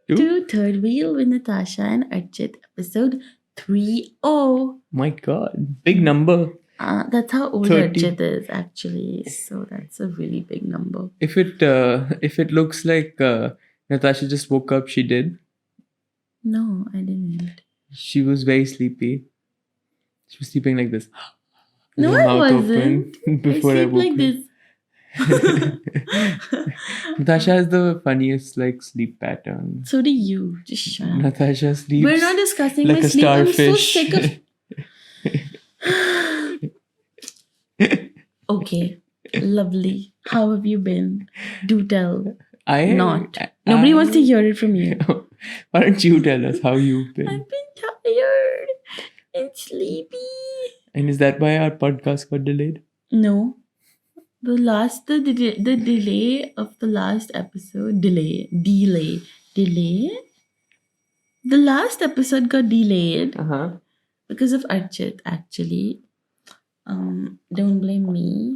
to Third Wheel with Natasha and Archit, episode 30. My God, big number. That's how old 30. Archit is, actually. So that's a really big number. If it looks like Natasha just woke up, she did. No, I didn't. She was very sleepy. She was sleeping like this. No, With her I mouth wasn't. open before I sleep woke like up. this. Natasha has the funniest sleep pattern. So do you. Just shut up. Natasha sleeps. We're not discussing like my a sleep. starfish. I'm so sick of. Okay, lovely. How have you been? Do tell. Nobody wants to hear it from you. Why don't you tell us how you've been? I've been tired and sleepy. And is that why our podcast got delayed? No. The delay of the last episode. Delay. The last episode got delayed because of Archit, actually. Don't blame me.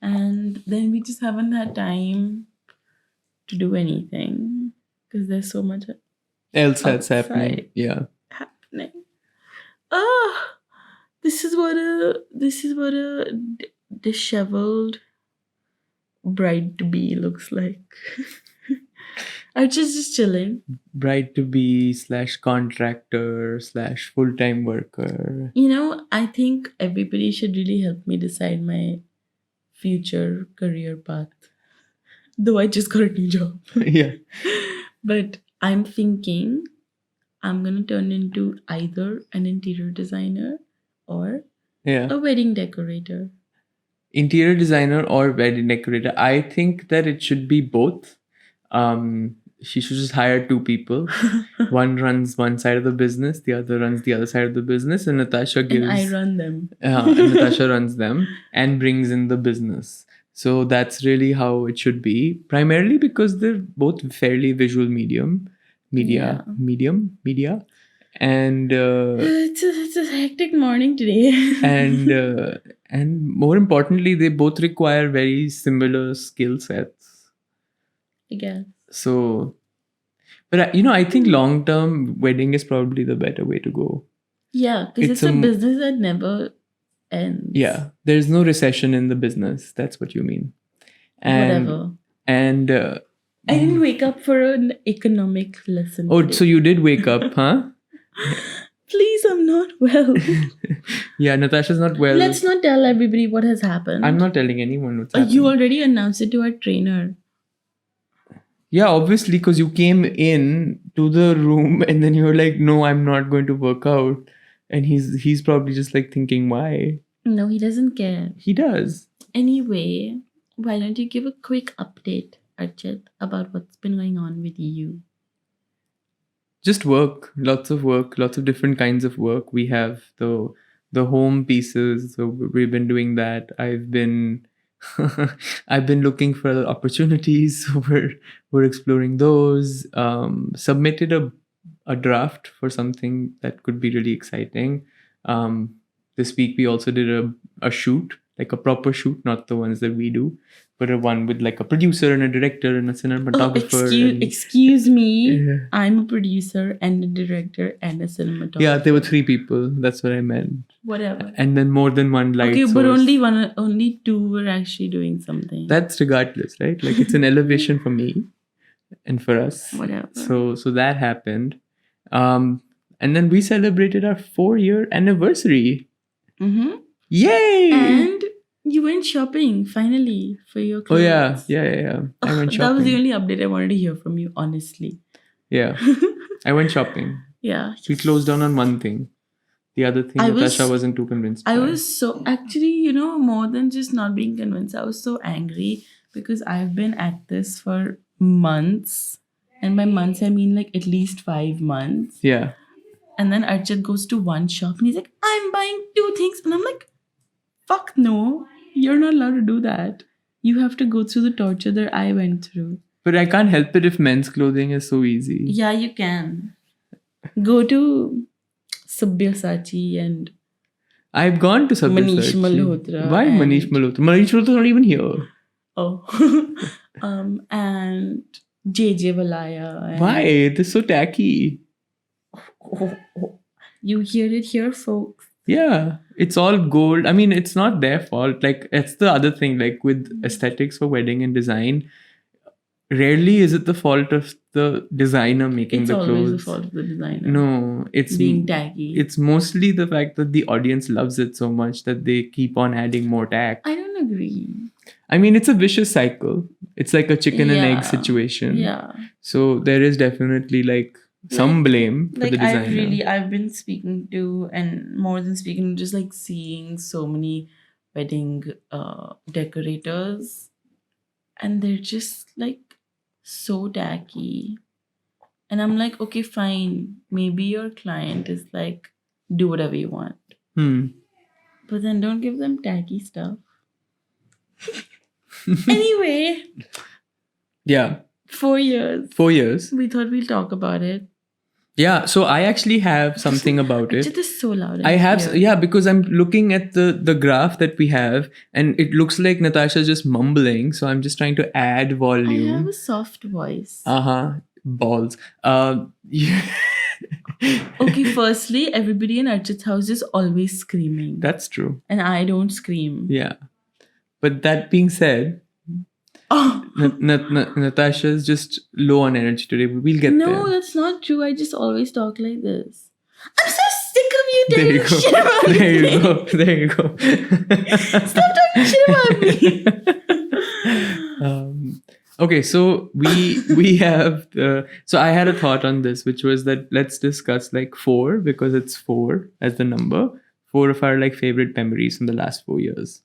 And then we just haven't had time to do anything because there's so much else that's outside happening. Yeah. happening. This is what a disheveled bride to be looks like. Archit's just chilling. Bride to be / contractor / full-time worker. I think everybody should really help me decide my future career path. Though I just got a new job. Yeah. But I'm thinking I'm going to turn into either an interior designer or a wedding decorator. Interior designer or wedding decorator. I think that it should be both. She should just hire 2 people. One runs one side of the business, the other runs the other side of the business, and Natasha gives. And I run them. And Natasha runs them and brings in the business. So that's really how it should be. Primarily because they're both fairly visual media. And it's a hectic morning today. and more importantly, they both require very similar skill sets. I guess. So, but I think long-term wedding is probably the better way to go. Yeah, because it's a business that never ends. Yeah, there's no recession in the business. That's what you mean. Whatever. And I didn't wake up for an economic lesson. Oh, today. so you did wake up, huh? Please, I'm not well. Yeah, Natasha's not well. Let's not tell everybody what has happened. I'm not telling anyone what's happening. You already announced it to our trainer. Yeah, obviously, because you came in to the room and then you were like, no, I'm not going to work out. And he's probably just thinking, why? No, he doesn't care. He does. Anyway, why don't you give a quick update, Archit, about what's been going on with you? Just work. Lots of different kinds of work. We have the home pieces. So we've been doing that. I've been looking for other opportunities. So we're exploring those. Submitted a draft for something that could be really exciting. This week we also did a shoot, like a proper shoot, not the ones that we do, but a one with a producer and a director and a cinematographer. Excuse me. Yeah. I'm a producer and a director and a cinematographer. Yeah, there were 3 people. That's what I meant. Whatever. And then more than one light source. But only 2 were actually doing something. That's regardless, right? It's an elevation for me and for us. Whatever. So that happened. And then we celebrated our 4-year anniversary. Mm-hmm. Yay! And you went shopping finally for your clothes. Oh yeah. I went shopping. That was the only update I wanted to hear from you, honestly. Yeah. I went shopping. Yeah. We closed down on one thing. The other thing Natasha wasn't too convinced by. I was so actually, more than just not being convinced, I was so angry because I've been at this for months. And by months I mean at least 5 months. Yeah. And then Archit goes to one shop and he's like, I'm buying 2 things. And I'm like, fuck no. You're not allowed to do that. You have to go through the torture that I went through. But I can't help it if men's clothing is so easy. Yeah, you can. Go to Sabyasachi and I've gone to Sabyasachi. Manish Malhotra. Why Manish Malhotra? Manish Malhotra's not even here. Oh. And JJ Valaya. And Why? They're so tacky. You hear it here, folks. Yeah, it's all gold. I mean, it's not their fault. Like, it's the other thing. Like, with aesthetics for wedding and design, rarely is it the fault of the designer making It's the always clothes. the fault of the designer. No, it's being tacky. It's mostly the fact that the audience loves it so much that they keep on adding more tack. I don't agree. I mean, it's a vicious cycle. It's like a chicken and egg situation. Yeah. So there is definitely like some blame for the designer. I've been speaking to, and more than speaking, just like seeing so many wedding decorators, and they're just like so tacky. And I'm like, okay, fine. Maybe your client is like, do whatever you want. But then don't give them tacky stuff. Anyway. Yeah. 4 years. 4 years. We thought we'll talk about it. Yeah, so I actually have something about it. It is so loud. I have, yeah, because I'm looking at the graph that we have, and it looks like Natasha's just mumbling. So I'm just trying to add volume. I have a soft voice. Balls. Okay, firstly, everybody in Archit's house is always screaming. That's true. And I don't scream. Yeah. But that being said, Natasha's just low on energy today, but we'll get there. No, that's not true. I just always talk like this. I'm so sick of you talking shit about me. There you go. Stop talking shit about me. Okay, so we have so I had a thought on this, which was that let's discuss like 4, because it's 4 as the number, 4 of our like favorite memories from the last 4 years.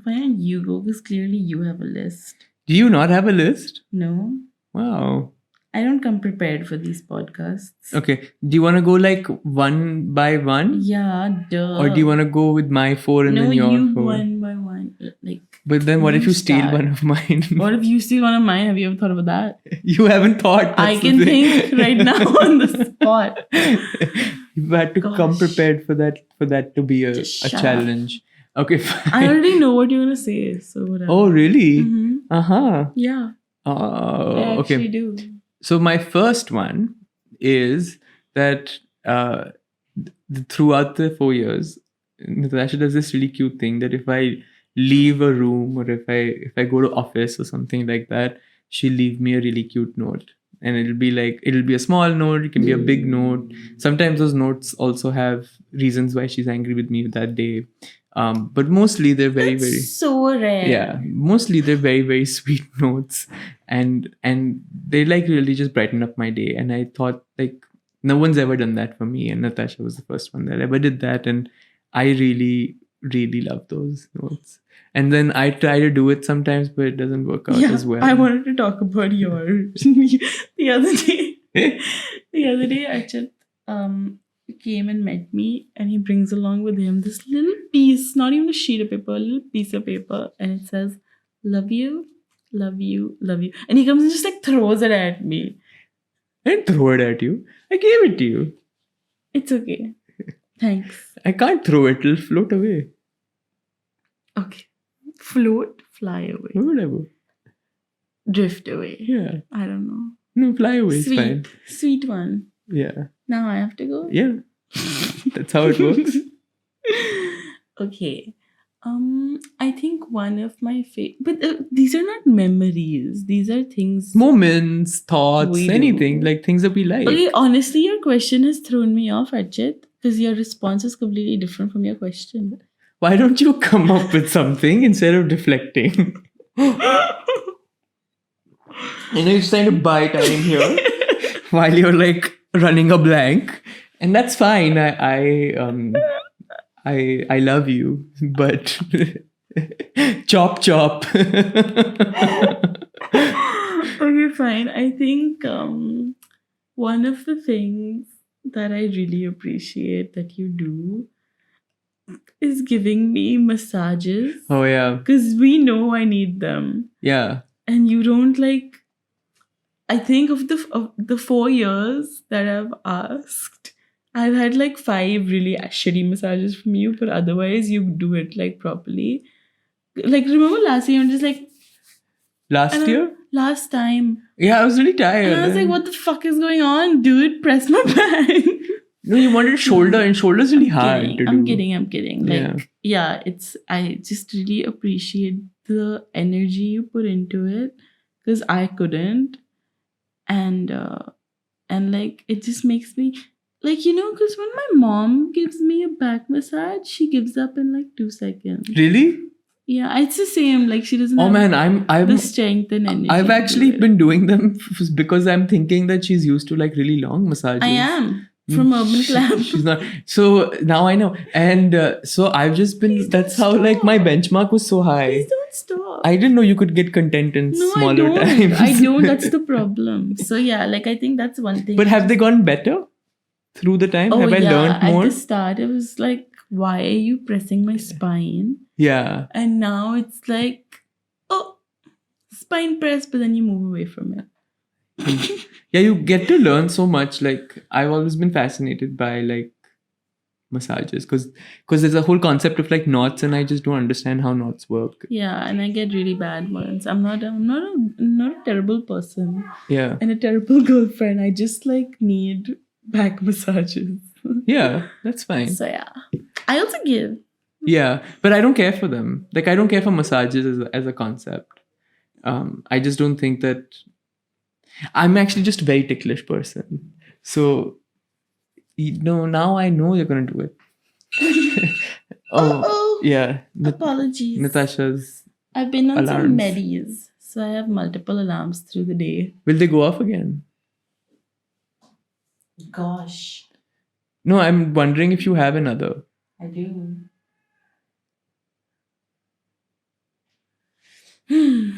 Why don't you go? Because clearly you have a list. Do you not have a list? No. Wow. I don't come prepared for these podcasts. Okay. Do you want to go like one by one? Yeah, duh. Or do you want to go with my 4 and then your 4? No, you one by one. Like. But then what if you steal one of mine? What if you steal one of mine? Have you ever thought about that? You haven't thought. I can think right now on the spot. You had to come prepared for that to be a challenge. Okay, fine. I already know what you're gonna say, so whatever. Oh, really? Mm-hmm. Yeah. Oh, I okay. actually do. So my first one is that throughout the 4 years, Natasha does this really cute thing that if I leave a room or if I go to office or something like that, she'll leave me a really cute note. And it'll be a small note, it can be a big note. Sometimes those notes also have reasons why she's angry with me that day. But mostly they're very, very so rare. Yeah, mostly they're very, very sweet notes, and they like really just brighten up my day. And I thought like no one's ever done that for me, and Natasha was the first one that ever did that, and I really, really love those notes. And then I try to do it sometimes, but it doesn't work out as well. I wanted to talk about yours the other day. The other day, Archit came and met me, and he brings along with him this little piece, not even a sheet of paper, a little piece of paper, and it says, "Love you, love you, love you." And he comes and just like throws it at me. I didn't throw it at you. I gave it to you. It's okay. Thanks. I can't throw it. It'll float away. Okay. Float, fly away. Whatever. Drift away. Yeah. I don't know. No, fly away is fine. Sweet one. Yeah. Now I have to go? Yeah. That's how it works. Okay. I think one of my but these are not memories. These are things. Moments, thoughts, anything. Like things that we like. Okay, honestly, your question has thrown me off, Archit, because your response is completely different from your question. Why don't you come up with something instead of deflecting? You know, you're trying to buy time here while you're like running a blank, and that's fine. I love you, but chop. Okay, fine. I think one of the things that I really appreciate that you do is giving me massages. Oh yeah. Because we know I need them. Yeah. And you don't like. I think of the 4 years that I've asked, I've had like 5 really shitty massages from you, but otherwise you do it like properly. Like remember last year, I'm just like. Last year? last time. Yeah, I was really tired. And I was like, what the fuck is going on, dude? Press my back. No, you wanted shoulder, and shoulder's really hard to do. I'm kidding. Like, yeah, I just really appreciate the energy you put into it, because I couldn't. And like, it just makes me, like, because when my mom gives me a back massage, she gives up in like 2 seconds. Really? Yeah, it's the same. Like, she doesn't Oh have man, I'm the strength and energy. I've to actually do it. been doing them because I'm thinking that she's used to like really long massages. I am from Urban Clam. She's not. So now I know. And so I've just been, that's how like my benchmark was so high. Please don't stop. I didn't know you could get content in smaller I don't. times. I don't. That's the problem. So yeah, like, I think that's one thing. But have they gotten better through the time? Have I learned more? At the start, it was like, why are you pressing my spine? Yeah. And now it's like, oh, spine press, but then you move away from it. Yeah, you get to learn so much. Like, I've always been fascinated by like massages because there's a whole concept of like knots, and I just don't understand how knots work. Yeah, and I get really bad ones. I'm not a terrible person. Yeah. And a terrible girlfriend. I just like need back massages. Yeah, that's fine. So yeah, I also give. Yeah, but I don't care for them. Like, I don't care for massages as a concept. I just don't think that. I'm actually just a very ticklish person. So, now I know you're gonna do it. Yeah. Apologies. Natasha's. I've been on some alarms. medis, so I have multiple alarms through the day. Will they go off again? Gosh, No, I'm wondering if you have another. I do.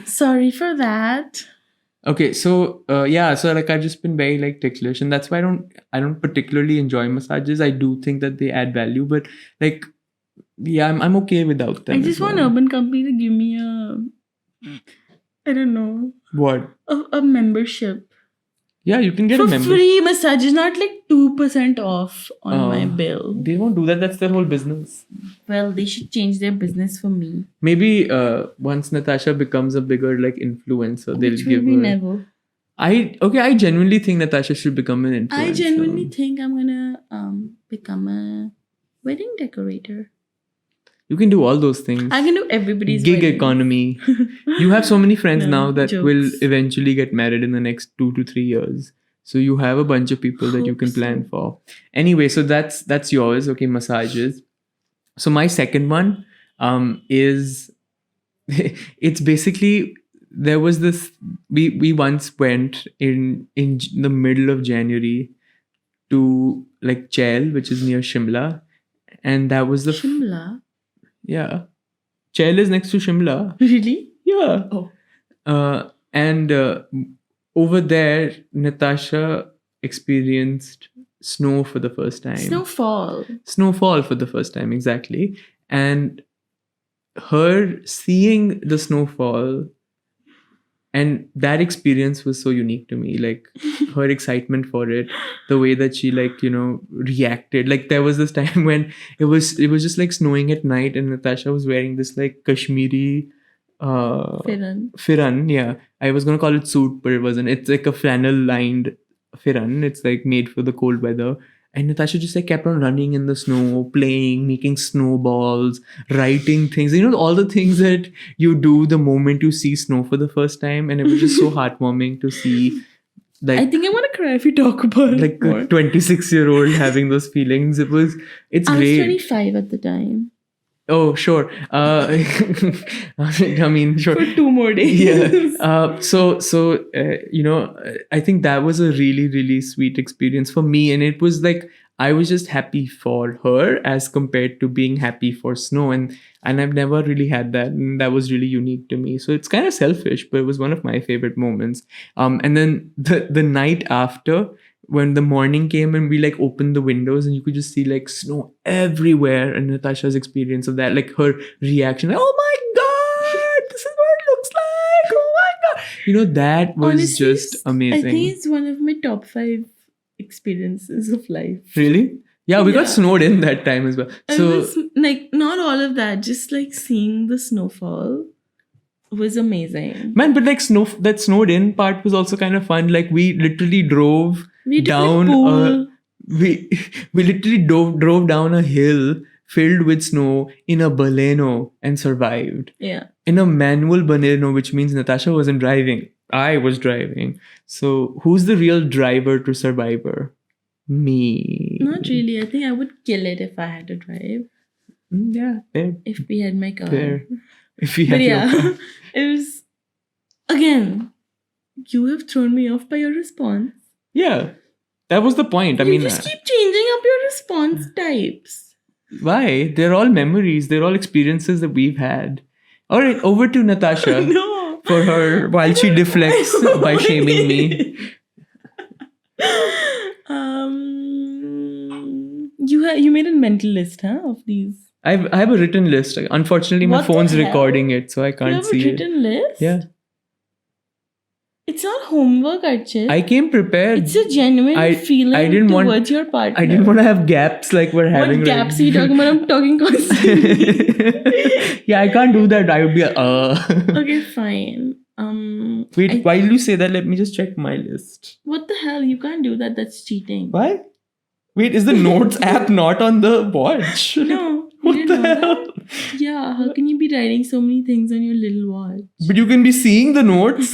Sorry for that. Okay, so so like I've just been very like ticklish, and that's why I don't particularly enjoy massages. I do think that they add value, but like, yeah, I'm okay without them. I just want Urban Company to give me I don't know, What? a membership. Yeah, you can get for a membership. free massages, not like 2% off on my bill. They won't do that. That's their whole business. Well, they should change their business for me. Maybe once Natasha becomes a bigger like influencer, they'll Which give will be her. never. I genuinely think Natasha should become an influencer. I genuinely think I'm gonna become a wedding decorator. You can do all those things. I can do everybody's gig wedding. economy. You have so many friends No, now that jokes. will eventually get married in the next 2 to 3 years. So you have a bunch of people that you Hope can so. plan for. Anyway, so that's yours. Okay, massages. So my second one is it's basically, there was this, we once went in the middle of January to like Chel, which is near Shimla, and that was the Shimla? yeah, Chel is next to Shimla. Really? Yeah. Oh. And over there, Natasha experienced snow for the first time. Snowfall for the first time, exactly. And her seeing the snowfall, and that experience was so unique to me. Like, her excitement for it, the way that she reacted. Like, there was this time when it was just like snowing at night, and Natasha was wearing this like Kashmiri Firan. Yeah, I was gonna call it suit, but it wasn't. It's like a flannel lined Firan. It's like made for the cold weather. And Natasha just like kept on running in the snow, playing, making snowballs, writing things. All the things that you do the moment you see snow for the first time. And it was just so heartwarming to see. Like, I think I'm gonna cry if you talk about like it more. a 26-year-old having those feelings. It's I great. was 25 at the time. Oh, sure. I mean, sure. For 2 more days. Yeah. So I think that was a really, really sweet experience for me. And it was like, I was just happy for her as compared to being happy for snow. And I've never really had that. And that was really unique to me. So it's kind of selfish, but it was one of my favorite moments. And then the night after, when the morning came and we like opened the windows and you could just see like snow everywhere, and Natasha's experience of that, like her reaction, like, oh my god, this is what it looks like, oh my god, that was Honestly, just amazing. I think it's one of my top 5 experiences of life. Really? Yeah, we got Yeah. snowed in that time as well. I So was like, not all of that, just like seeing the snowfall was amazing. Man, but like that snowed in part was also kind of fun. Like we literally drove We did down like pool. we literally drove down a hill filled with snow in a Baleno and survived. Yeah. In a manual Baleno, which means Natasha wasn't driving. I was driving. So who's the real driver to Survivor? Me. Not really. I think I would kill it if I had to drive. Yeah, fair. If we had my car. Fair. If we had But your yeah, car. it was, again, you have thrown me off by your response. Yeah. That was the point. I You mean, just keep changing up your response types. why? They're all memories. They're all experiences that we've had. All right, over to Natasha No. for her while she deflects by shaming me. You made a mental list, huh, of these. I have a written list. Unfortunately, my What the phone's hell? recording it, so I You can't have a see it. written list? Yeah. It's not homework, Archit. I came prepared. It's a genuine feeling I didn't towards your partner. I didn't want to have gaps like we're having. What gaps are you talking about? I'm talking constantly. Yeah, I can't do that. I would be Okay, fine. Wait, while you say that, let me just check my list. What the hell? You can't do that. That's cheating. Why? Wait, is the Notes app not on the watch? No. What you the didn't know hell? that? Yeah, how can you be writing so many things on your little watch? But you can be seeing the notes.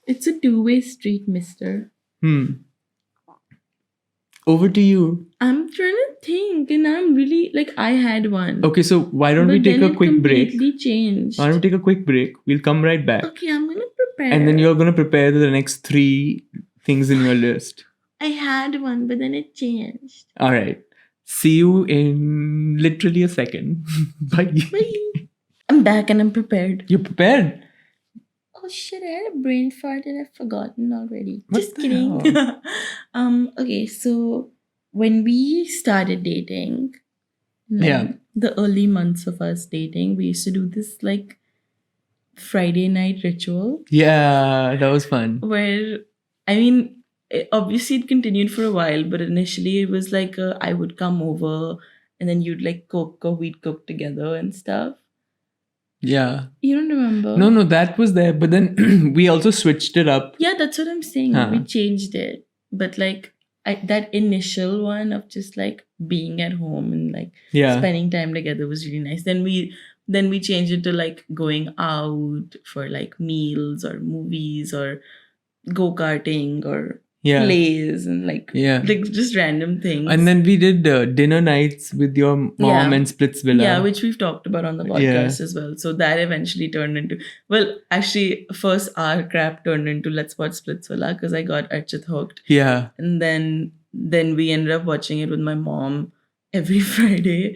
It's a two-way street, mister. Over to you. I'm trying to think, and I'm really like, I had one. Okay, so why don't we But take then a quick break? completely changed. Why don't we take a quick break? We'll come right back. Okay, I'm gonna prepare. And then you're going to prepare the next 3 things in your list. I had one, but then it changed. All right. See you in literally a second. Bye. Bye. I'm back and I'm prepared. You're prepared? Oh shit, I had a brain fart and I've forgotten already. What Just the kidding. hell? Okay, so when we started dating, Yeah. the early months of us dating, we used to do this like Friday night ritual Yeah, that was fun. where, I mean, obviously it continued for a while, but initially it was like I would come over and then you'd like cook or we'd cook together and stuff. Yeah. You don't remember? No, that was there. But then we also switched it up. Yeah, that's what I'm saying. Huh. We changed it. But like that initial one of just like being at home and like Yeah. spending time together was really nice. Then we changed it to like going out for like meals or movies or go-karting or Yeah. plays and like Yeah. just random things. And then we did dinner nights with your mom Yeah. and Splitsvilla. Yeah, which we've talked about on the podcast as well. So that eventually turned into, well, actually, first our crap turned into Let's Watch Splitsvilla because I got Archit hooked. Yeah. And then we ended up watching it with my mom every Friday.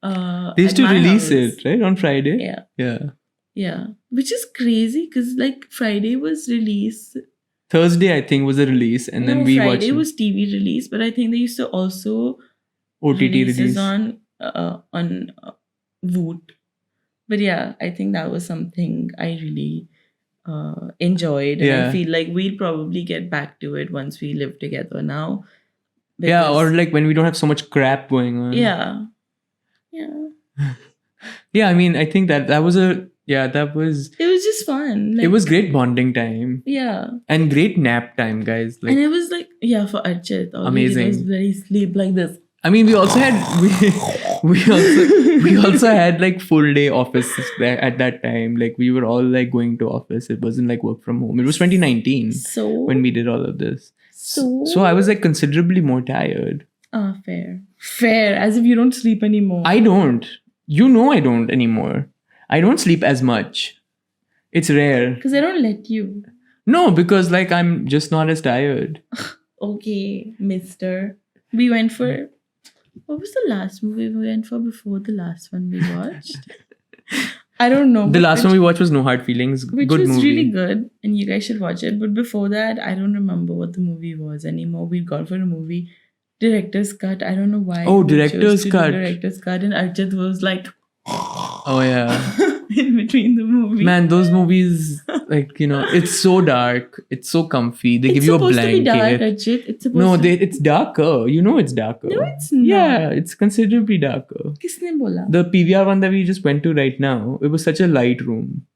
They used at to my release house. it, right? On Friday? Yeah. Yeah. Yeah. Which is crazy because like Friday was release. Thursday, I think, was a release. And then No, we watched Friday was TV release, but I think they used to also OTT releases release. on Voot. But yeah, I think that was something I really enjoyed. And I feel like we'll probably get back to it once we live together now. Yeah, or because- like when we don't have so much crap going on. yeah. Yeah. Yeah, I mean, I think that was that was, It was just fun. Like, it was great bonding time. yeah. And great nap time, guys. Like, And it was like, yeah, for Archit. All Amazing. He did was very sleep like this. I mean, we also had we also had like full day office at that time. Like we were all like going to office. It wasn't like work from home. It was 2019 So when we did all of this. So I was like considerably more tired. fair. Fair. As if you don't sleep anymore. I don't. You know I don't anymore. I don't sleep as much. It's rare. Because I don't let you. No, because like I'm just not as tired. Okay, mister. We went for... What was the last movie we went for before the last one we watched? I don't know. The but last one we watched was No Hard Feelings. which Good was movie. really good, and you guys should watch it. But before that, I don't remember what the movie was anymore. We'd gone for a movie, director's cut. I don't know why. Oh, we chose director's to do cut. Director's cut, and Archit was like, Oh yeah. in between the movie. Man, those movies, like, it's so dark. It's so comfy. They give you a supposed to be dark, blanket. Archit. It's supposed No, to it's darker. It's darker. No, it's not. Yeah, it's considerably darker. Kisne bola? The PVR one that we just went to right now, it was such a light room.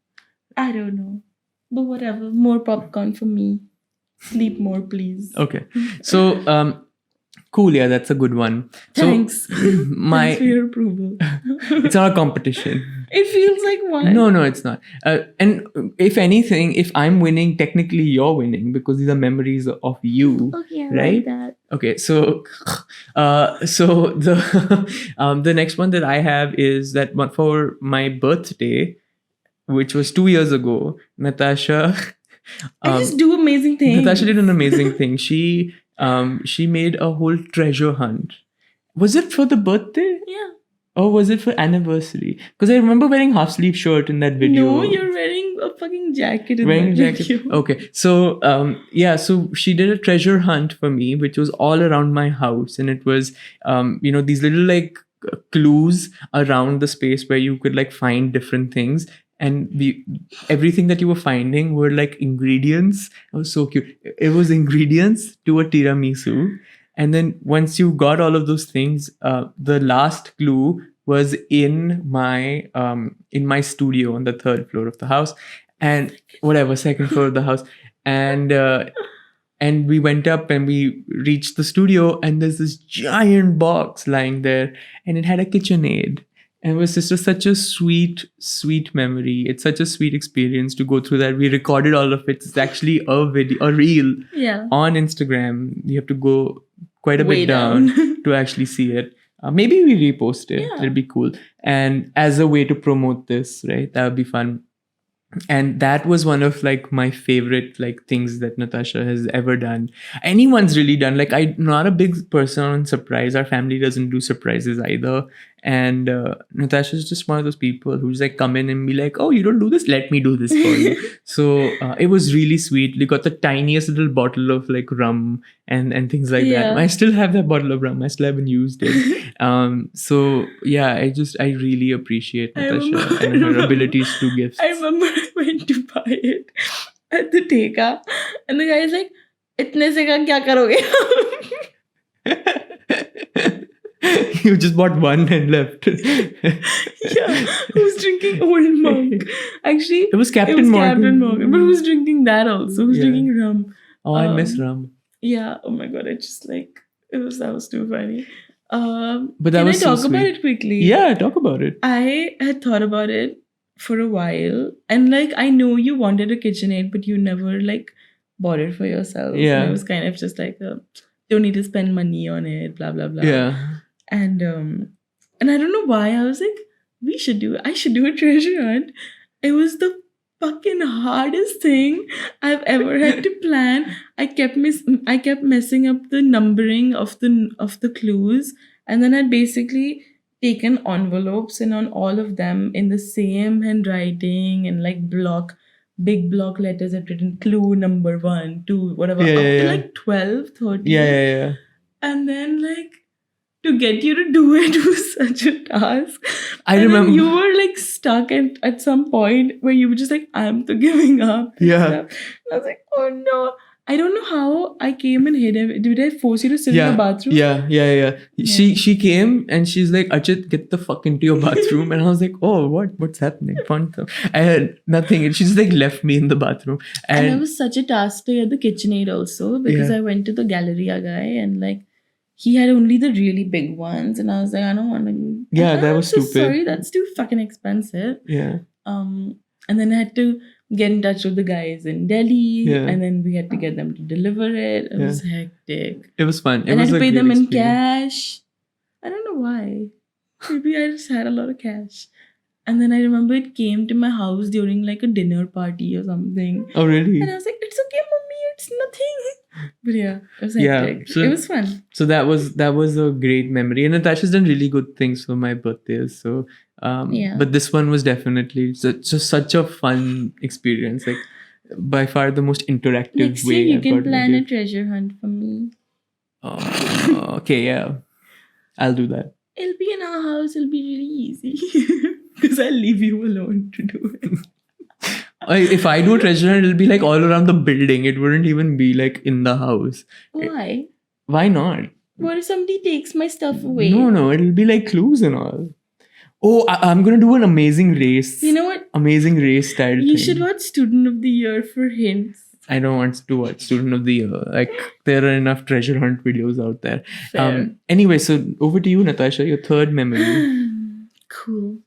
I don't know. But whatever. More popcorn for me. Sleep more, please. Okay. So, cool. Yeah, that's a good one. Thanks. So, Thanks for your approval. it's not a competition. It feels like one. No, it's not. And if anything, if I'm winning, technically you're winning because these are memories of you. Okay, I right? like that. Okay, so the the next one that I have is that one for my birthday, which was 2 years ago. Natasha. I just do amazing things. Natasha did an amazing thing. She made a whole treasure hunt. Was it for the birthday? Yeah. Or was it for anniversary? Because I remember wearing half sleeve shirt in that video. No, you're wearing a fucking jacket in Wearing that jacket. video. Okay, so so she did a treasure hunt for me, which was all around my house, and it was these little like clues around the space where you could like find different things, and everything that you were finding were like ingredients. It was so cute. It was ingredients to a tiramisu. And then once you got all of those things, the last clue was in my studio on the 3rd floor of the house, and whatever 2nd floor of the house, and we went up and we reached the studio, and there's this giant box lying there, and it had a KitchenAid. And it was just such a sweet, sweet memory. It's such a sweet experience to go through that. We recorded all of it. It's actually a reel on Instagram. You have to go quite a bit down to actually see it. Maybe we repost it. Yeah. It'll be cool. And as a way to promote this, right? That would be fun. And that was one of like my favorite like things that Natasha has ever done. Anyone's really done. Like, I'm not a big person on surprise. Our family doesn't do surprises either. And Natasha's just one of those people who's like come in and be like, oh, you don't do this? Let me do this for you. So it was really sweet. We got the tiniest little bottle of like rum and things like that. I still have that bottle of rum. I still haven't used it. So yeah, I really appreciate Natasha and her abilities to do gifts. I remember I went to buy it at the Teka, and the guy's like, "Itne se ka kya karoge?" You just bought one and left. Yeah, who's drinking Old Monk? Actually, it was Captain Morgan. But who's drinking that also? Who's drinking rum? Oh, I miss rum. Yeah. Oh my god! I just like that was too funny. But that can was I talk so about sweet. it quickly? Yeah, talk about it. I had thought about it for a while, and like I know you wanted a KitchenAid, but you never like bought it for yourself. Yeah. And it was kind of just like don't need to spend money on it, blah blah blah. Yeah. And I don't know why I was like, I should do a treasure hunt. It was the fucking hardest thing I've ever had to plan. I kept messing up the numbering of the clues, and then I'd basically taken envelopes, and on all of them in the same handwriting and like big block letters, I'd written clue number 1, 2, whatever, to like 12, 13. Yeah. And then like to get you to do it was such a task. I and remember then you were like stuck at some point where you were just like, I'm giving up. Yeah. And I was like, oh no. I don't know how I came and hid him. Did I force you to sit in the bathroom? Yeah. She came and she's like, Archit, get the fuck into your bathroom. And I was like, oh, what's happening? I had nothing. And she just like left me in the bathroom. And it was such a task to get the KitchenAid also, because I went to the Galleria guy and like he had only the really big ones, and I was like, I don't want to. Yeah, that was stupid. Sorry, that's too fucking expensive. Yeah. And then I had to get in touch with the guys in Delhi, and then we had to get them to deliver it. It was hectic. It was fun. And I had to pay them in cash. I don't know why. Maybe I just had a lot of cash. And then I remember it came to my house during like a dinner party or something. Oh, really? And I was like, it's okay, mommy, it's nothing. But yeah, it was hectic. So, it was fun. So that was a great memory. And Natasha's done really good things for my birthdays. So but this one was definitely just such a fun experience. Like by far the most interactive Next way. year you can plan a treasure hunt for me. Okay, yeah. I'll do that. It'll be in our house. It'll be really easy. because I'll leave you alone to do it. If I do a treasure hunt, it'll be like all around the building. It wouldn't even be like in the house. Why? Why not? What if somebody takes my stuff away? No, it'll be like clues and all. Oh, I'm gonna do an amazing race. You know what? Amazing race style You thing. should watch Student of the Year for hints. I don't want to watch Student of the Year. Like, there are enough treasure hunt videos out there. Fair. Anyway, so over to you, Natasha, your third memory. Cool.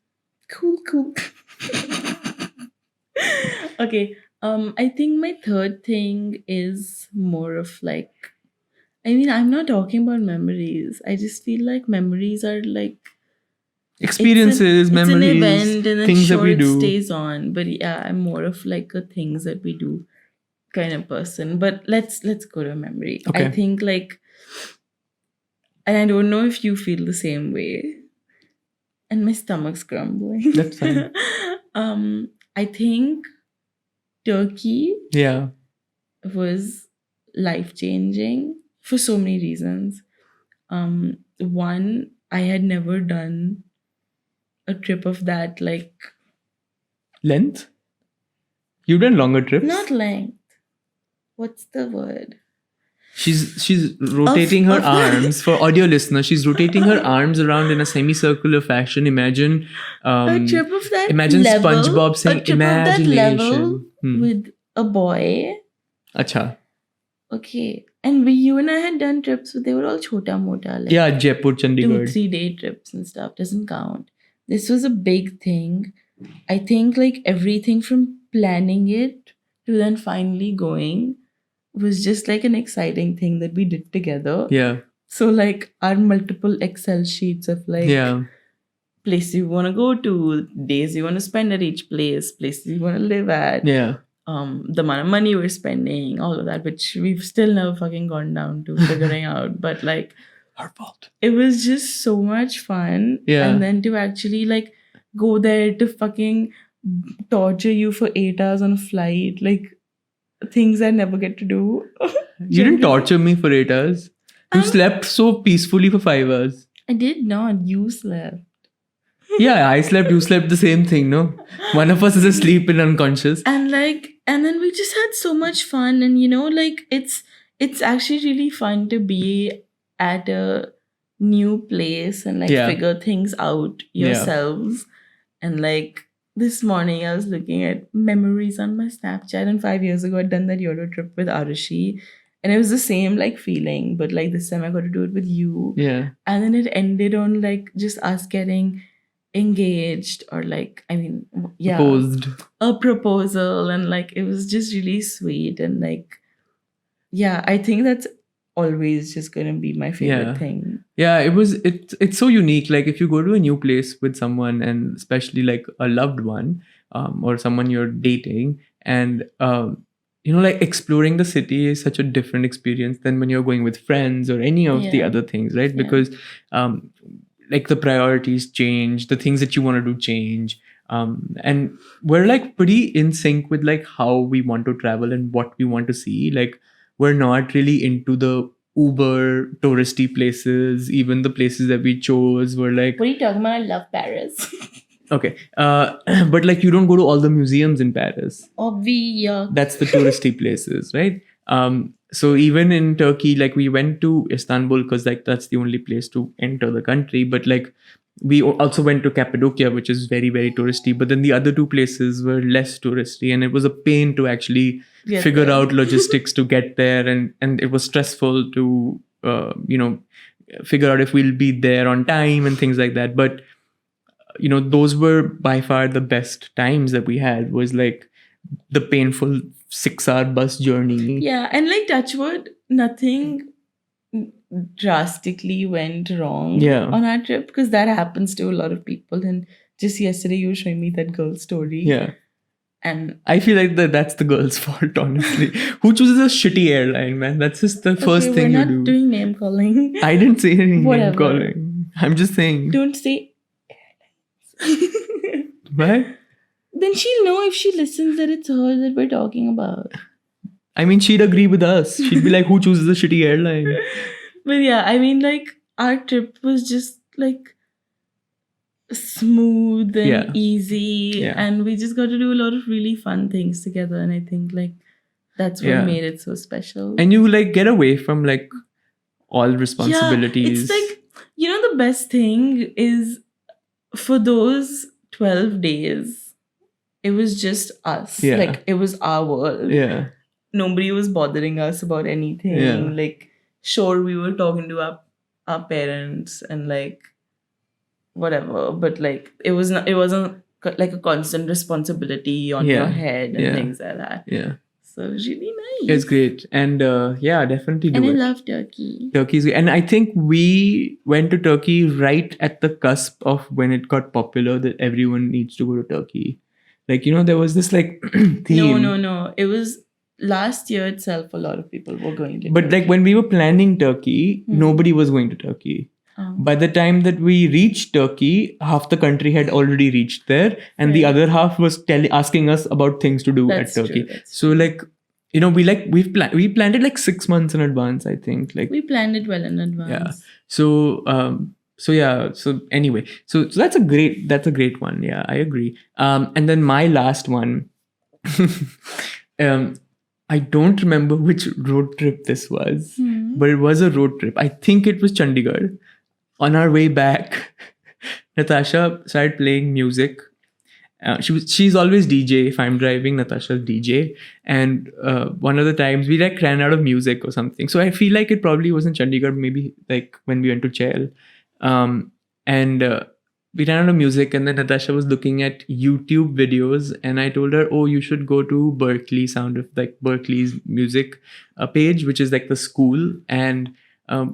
Okay. I think my third thing is more of like, I mean, I'm not talking about memories. I just feel like memories are like Experiences, memories, it's an event, and then things sure that we it do. stays on. But yeah, I'm more of like a things that we do kind of person. But let's go to memory. Okay. I think like, and I don't know if you feel the same way. And my stomach's grumbling. That's fine. I think Turkey was life-changing for so many reasons. One, I had never done a trip of that, like... Length? You've done longer trips? Not length. What's the word? She's rotating her arms. For audio listeners, she's rotating her arms around in a semicircular fashion. Imagine a trip of that imagine level, SpongeBob saying a trip imagination. Of that level with a boy. Acha. Okay. And you and I had done trips, but they were all chota mota. Like yeah, Jaipur, Chandigarh. 2-3 day trips and stuff. Doesn't count. This was a big thing. I think like everything from planning it to then finally going was just like an exciting thing that we did together. Yeah. So like our multiple Excel sheets of like places you want to go to, days you want to spend at each place, places you want to live at. Yeah. The amount of money we're spending, all of that, which we've still never fucking gone down to figuring out. But like, our fault. It was just so much fun. Yeah. And then to actually like go there to fucking torture you for 8 hours on a flight, like things I never get to do. You didn't torture me for 8 hours. You slept so peacefully for 5 hours. I did not. You slept. Yeah, I slept. You slept the same thing, no? One of us is asleep and unconscious. And then we just had so much fun. And you know, like it's actually really fun to be at a new place and like figure things out yourselves. And like this morning I was looking at memories on my Snapchat, and 5 years ago I'd done that Euro trip with Arushi, and it was the same like feeling, but like this time I got to do it with you. Yeah. And then it ended on like just us getting engaged, or like, I mean, yeah, proposed. A proposal, and like it was just really sweet. And like, yeah, I think that's always just gonna be my favorite thing. Yeah, it's so unique. Like if you go to a new place with someone, and especially like a loved one, or someone you're dating, and you know, like exploring the city is such a different experience than when you're going with friends or any of the other things, right? Because like the priorities change, the things that you want to do change. And we're like pretty in sync with like how we want to travel and what we want to see. Like we're not really into the uber touristy places. Even the places that we chose were like, what are you talking about? I love Paris. Okay. But like you don't go to all the museums in Paris. Obvious. That's the touristy places, right? So even in Turkey, like we went to Istanbul because like that's the only place to enter the country. But like we also went to Cappadocia, which is very, very touristy. But then the other two places were less touristy, and it was a pain to actually figure out logistics to get there, and it was stressful to you know, figure out if we'll be there on time and things like that. But you know, those were by far the best times that we had, was like the painful 6-hour bus journey. Yeah, and like touch wood, nothing drastically went wrong on our trip, because that happens to a lot of people. And just yesterday you were showing me that girl story. Yeah. And I feel like that's the girl's fault, honestly. Who chooses a shitty airline, man? That's just the first thing you do. We're not doing name calling. I didn't say any name calling. I'm just saying. Don't say airlines. What? Then she'll know if she listens that it's her that we're talking about. I mean, she'd agree with us. She'd be like, who chooses a shitty airline? But yeah, I mean, like, our trip was just like, smooth and Yeah. easy, Yeah. and we just got to do a lot of really fun things together. And I think like that's what Yeah. made it so special. And you like get away from like all Yeah, responsibilities. it's like, you know, the best thing is for those 12 days, it was just us. Yeah. Like it was our world. Yeah. Nobody was bothering us about anything. Yeah. Like, sure, we were talking to our parents and like whatever, but like it wasn't like a constant responsibility on your Yeah. head and Yeah. things like that. Yeah. So it was really nice. It's great. And yeah, definitely do And I it. love Turkey. Turkey's great. And I think we went to Turkey right at the cusp of when it got popular that everyone needs to go to Turkey. Like, you know, there was this like theme. No. It was last year itself, a lot of people were going to But Turkey. like when we were planning Turkey, nobody was going to Turkey. Oh. By the time that we reached Turkey, half the country had already reached there, and the Right. other half was asking us about things to do That's at Turkey. true, that's So like, you know, we planned it like 6 months in advance, I think. Like We planned it well in advance. yeah. So yeah. So anyway, so that's a great one. Yeah, I agree. And then my last one, I don't remember which road trip this was, but it was a road trip. I think it was Chandigarh. On our way back, Natasha started playing music. She's always DJ. If I'm driving, Natasha's DJ. And one of the times we like ran out of music or something. So I feel like it probably wasn't Chandigarh. Maybe like when we went to Chail, and we ran out of music. And then Natasha was looking at YouTube videos, and I told her, "Oh, you should go to Berkeley's music page, which is like the school, and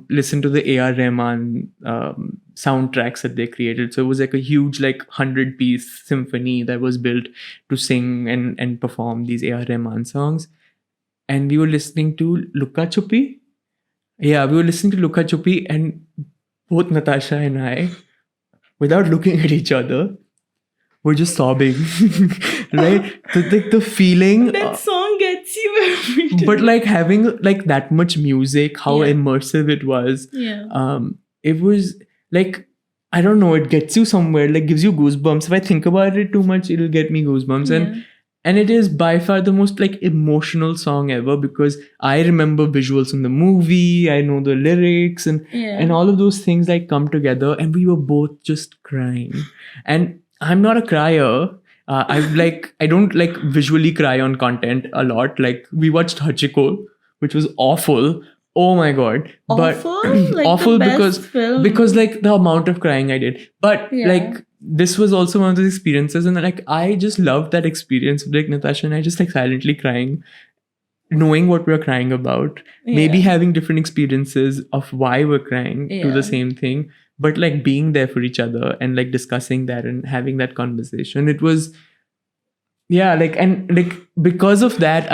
listen to the A.R. Rahman soundtracks that they created." So it was like a huge, like 100-piece symphony that was built to sing and perform these A.R. Rahman songs. And we were listening to Luka Chupi. Yeah, we were listening to Luka Chupi, and both Natasha and I, without looking at each other, were just sobbing. Right? The feeling. That song gets you every time. But like having like that much music, how immersive it was. Yeah. It was like, I don't know, it gets you somewhere, like gives you goosebumps. If I think about it too much, it'll get me goosebumps. And it is by far the most like emotional song ever, because I remember visuals from the movie, I know the lyrics, and all of those things like come together, and we were both just crying. And I'm not a crier. I don't like visually cry on content a lot. Like we watched Hachiko, which was awful. Oh my god! Awful? But Like awful the best film? because like the amount of crying I did. But like this was also one of those experiences, and like I just loved that experience with like Natasha and I just like silently crying, knowing what we're crying about, maybe having different experiences of why we're crying to the same thing, but like being there for each other and like discussing that and having that conversation. It was and like because of that,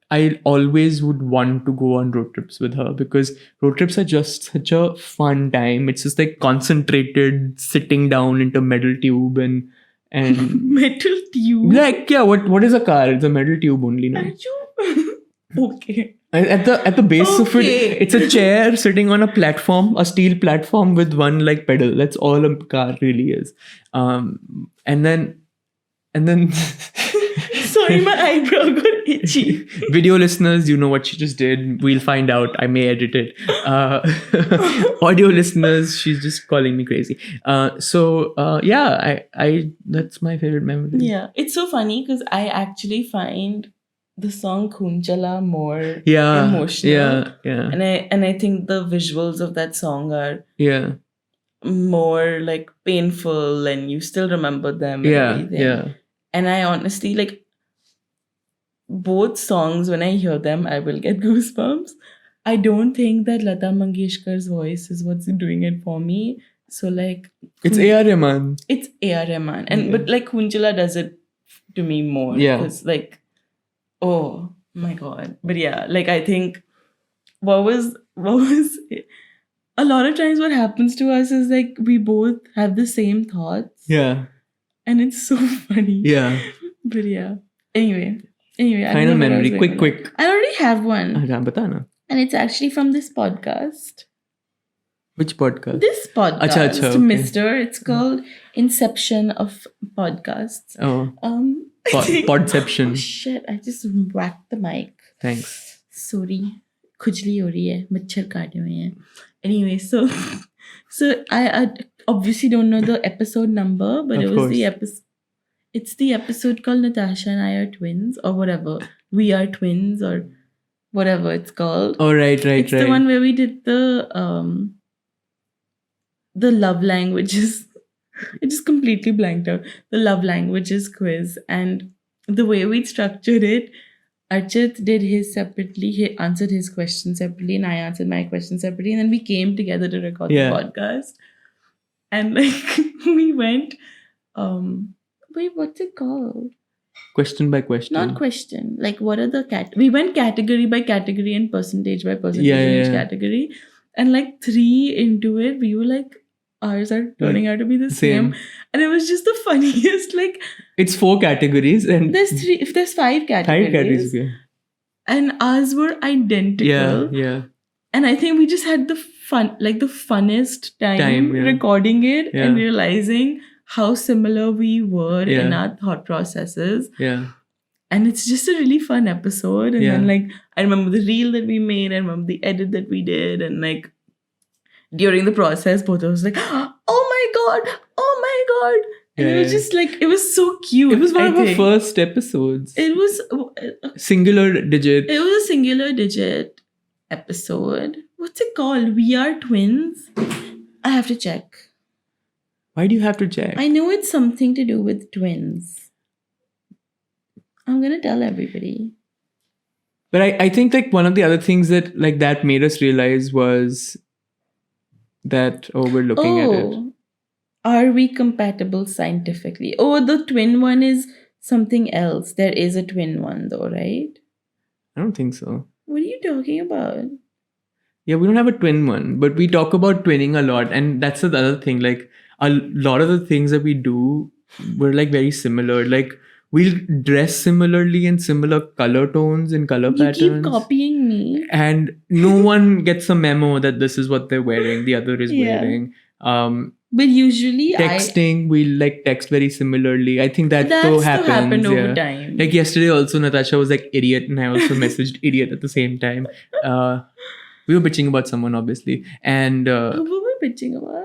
I always would want to go on road trips with her, because road trips are just such a fun time. It's just like concentrated sitting down into metal tube and Metal tube? like what is a car? It's a metal tube only, no? Okay. At the base of it, it's a chair sitting on a platform, a steel platform with one like pedal. That's all a car really is. And then Sorry, my eyebrow got itchy. Video listeners, you know what she just did. We'll find out. I may edit it. Audio listeners, she's just calling me crazy. I that's my favorite memory. Yeah, it's so funny because I actually find the song Kunchala more emotional. Yeah. And I think the visuals of that song are more like painful, and you still remember them and everything. Yeah. And I honestly like both songs. When I hear them, I will get goosebumps. I don't think that Lata Mangeshkar's voice is what's doing it for me. So like it's A.R. Rahman. It's A.R. Rahman. And but like Kunchala does it to me more. Yeah. It's like, oh my god. But yeah, like I think what was a lot of times what happens to us is like we both have the same thoughts. Yeah. And it's so funny. Yeah. But yeah. Anyway. Final memory. Quick. I already have one. Batana. And it's actually from this podcast. Which podcast? This podcast, Acha, okay. Mister. It's called Inception of Podcasts. Oh. Oh Podception. shit! I just whacked the mic. Thanks. Sorry. खुजली हो रही है, मच्छर काटे हुए हैं. Anyway, so I obviously don't know the episode number, but it was the episode. It's the episode called Natasha and I Are Twins, or whatever. We Are Twins, or whatever it's called. Oh, right. It's the one where we did the love languages. It just completely blanked out. The love languages quiz, and the way we structured it, Archit did his separately. He answered his question separately, and I answered my question separately. And then we came together to record the podcast. And like we went, wait, what's it called? Question by question. Not question. Like, what are the we went category by category and percentage by percentage in each category. And like 3 into it, we were like, ours are turning out to be the same. And it was just the funniest. Like, it's 4 categories, and there's 5 categories. 5 categories. Okay. And ours were identical. Yeah. And I think we just had the funnest time recording it and realizing how similar we were in our thought processes. Yeah. And it's just a really fun episode. And then like I remember the reel that we made, I remember the edit that we did, and like during the process, both of us like, oh my god. And it was just like, it was so cute. It was one of our first episodes. It was singular digit. It was a singular digit episode. What's it called? We Are Twins? I have to check. Why do you have to check? I know it's something to do with twins. I'm gonna tell everybody. But I think like one of the other things that like that made us realize was that we're looking at it. Are we compatible scientifically? Oh, the twin one is something else. There is a twin one though, right? I don't think so. What are you talking about? Yeah, we don't have a twin one, but we talk about twinning a lot. And that's the other thing. Like a lot of the things that we do, we're like very similar. Like we'll dress similarly in similar color tones and color patterns. You keep copying me. And no one gets a memo that this is what they're wearing, the other is wearing. But usually texting, we like text very similarly. I think that happened over time. Like yesterday also, Natasha was like idiot, and I also messaged idiot at the same time. We were bitching about someone, obviously. And what were we bitching about?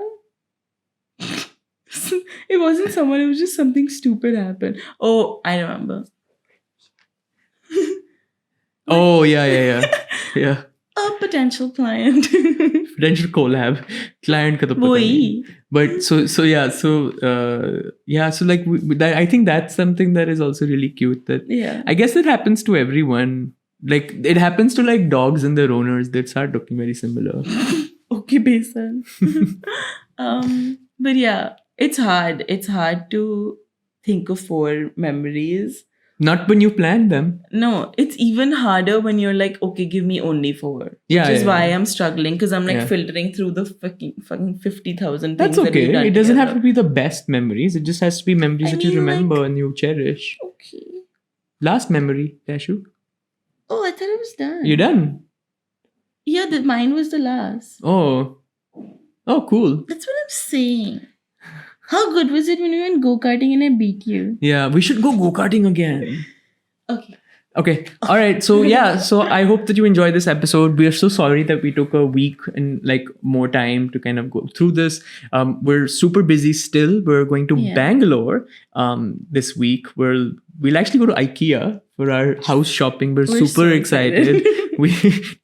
It wasn't someone, it was just something stupid happened. Oh, I remember. Oh, yeah. A potential client. Potential collab. Client ka to pata nahi. But so like I think that's something that is also really cute. That I guess it happens to everyone. Like it happens to like dogs and their owners that start looking very similar. Okay, Basan. But yeah, it's hard. It's hard to think of 4 memories. Not when you plan them. No, it's even harder when you're like, okay, give me only 4. Yeah, which is why I'm struggling, because I'm like filtering through the fucking 50,000 things. That's okay. That it doesn't have to be the best memories. It just has to be memories that you remember and you cherish. Okay. Last memory, Tashu. Oh, I thought it was done. You're done? Yeah, mine was the last. Oh, cool. That's what I'm saying. How good was it when we went go-karting and I beat you? Yeah, we should go go-karting again. Okay. All right. So so I hope that you enjoyed this episode. We are so sorry that we took a week and like more time to kind of go through this. We're super busy still. We're going to Bangalore this week. We'll actually go to IKEA for our house shopping. We're super so excited. We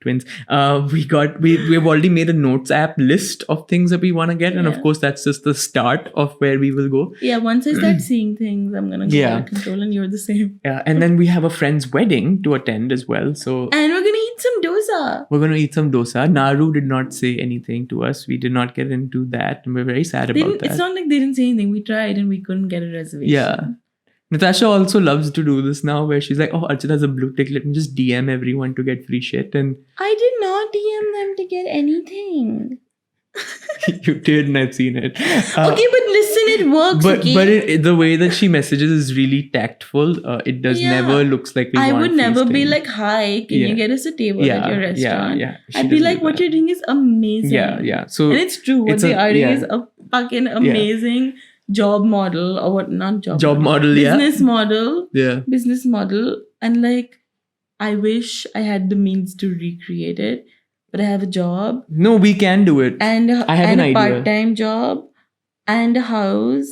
twins. We've already made a notes app list of things that we want to get, and of course that's just the start of where we will go. Yeah, once I start seeing things, I'm gonna go out of control, and you're the same. Yeah, and then we have a friend's wedding to attend as well. So and we're gonna eat some dosa. We're gonna eat some dosa. Naru did not say anything to us. We did not get into that, and we're very sad about that. It's not like they didn't say anything. We tried and we couldn't get a reservation. Yeah. Natasha also loves to do this now, where she's like, oh, Archit has a blue tick. Let me just DM everyone to get free shit. And I did not DM them to get anything. You did, and I've seen it. Okay, but listen, it works. But Okay? the way that she messages is really tactful. It does Yeah. never looks like we I want would never be FaceTime. like, "Hi, can Yeah. you get us a table at your restaurant?" Yeah. She I'd be doesn't like, do "What that. you're doing is amazing." Yeah. So And it's true. What it's they a- are doing yeah. is a fucking amazing job model, or what? Not job. Job model, yeah. Business model. Yeah. Business model, and like, I wish I had the means to recreate it, but I have a job No, we can do it. and I have an a idea. part-time job and a house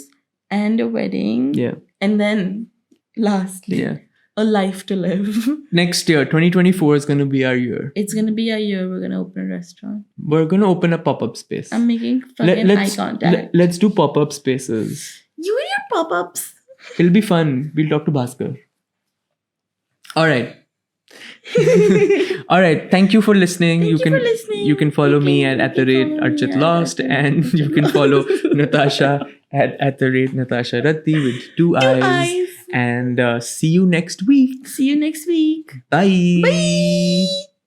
and a wedding. Yeah. And then lastly, Yeah. a life to live. Next year, 2024 is going to be our year. It's gonna be a year we're gonna open a restaurant. We're going to open a pop-up space. I'm making fucking eye contact. Let's do pop-up spaces. You and your pop-ups. It'll be fun. We'll talk to Bhaskar. All right. All right. Thank you for listening. Thank you for listening. You can follow me at the rate follow me Archit at Lost, and you can follow Natasha at the rate Natasha Ratti with two eyes. And see you next week. See you next week. Bye. Bye.